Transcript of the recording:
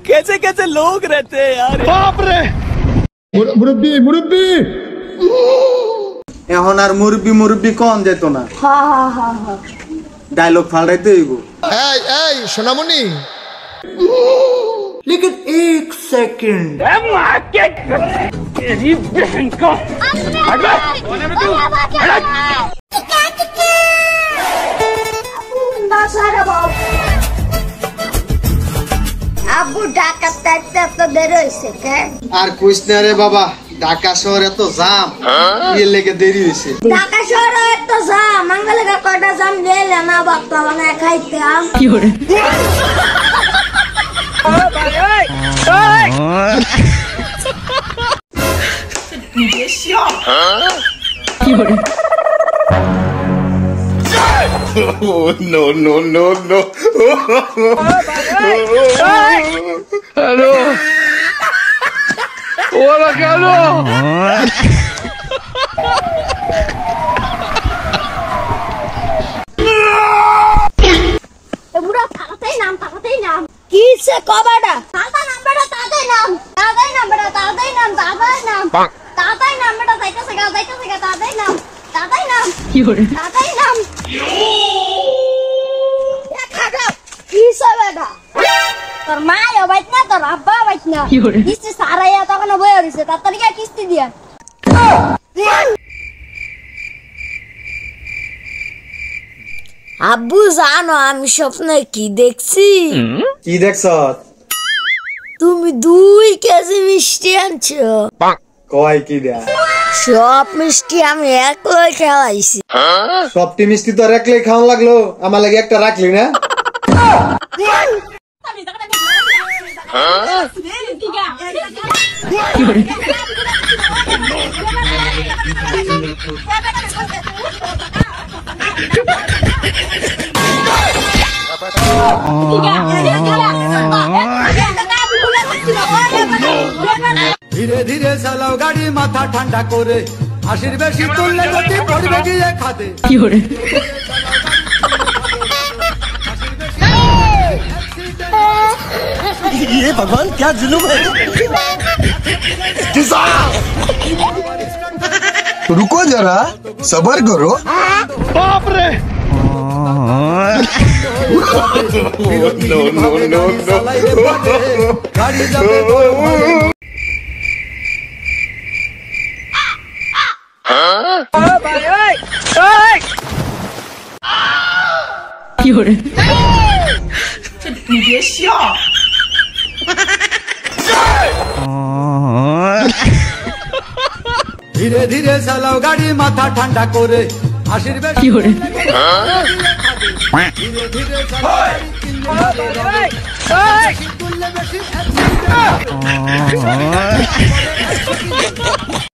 कैसे कैसे लोग रहते हैं यार। बाप रे मुरब्बी मुरब्बी এখন আর মুরব্বি মুরব্বি কোন যেত না। ডায়লগ ফালরাইতে হইব। এই এই সোনামণি लेकिन एक सेकंड আব্বু ঢাকা থাকতে এত দেরি হয়েছে কে? আর কইস না রে বাবা, ঢাকা শহরে এত জাম, এর লেগে দেরি হইছে। ঢাকা শহরে এত জাম, মঙ্গলে কয়টা জাম গেলে না বাপ্পা মানে খাইতাম। কি করে? কি করে? Oh no no no no Hello Hola Carlos বুড়া তাড়াতাড়ি নাম কি সে কবাডা তাড়াতাড়ি নাম বেটা তাড়াতাড়ি নাম তাড়াতাড়ি নাম বেটা যাইতেছে গা তাড়াতাড়ি নাম কি করে? তাড়াতাড়ি নাম কি সে বেটা তোর মা বাইত না তোর আব্বা বাইত না কি করে? কিস্তি সারাইয়া তখন বয়ে রইছে তাড়াতাড়ি গিয়ে কিস্তি দিয়া আব্বু জানো আমি স্বপ্নে কি দেখছি? কি দেখছ? তুমি 2 কেজি মিষ্টি আনছো। কয় কি দেয়া? সব মিষ্টি আমি একলাই খাওয়াইছি। সবটি মিষ্টি তো রাখলেই খাওয়া লাগলো, আমার লাগে একটা রাখলি না? কি করে? ধীরে ধীরে চালাও গাড়ি মাথা ঠান্ডা করে, হাসির বেশি তুললে গতি পড়বে গিয়ে খাদে। কি করে? ये भगवान क्या जुलूम है रुको जरा सबर करो बाप रे no no no no গাড়ি যাবে কি করে? ধীরে ধীরে চালাও গাড়ি মাথা ঠান্ডা করে, হাসির বেশি কি করে? ধীরে ধীরে চালাও গাড়ি তুললে বেশি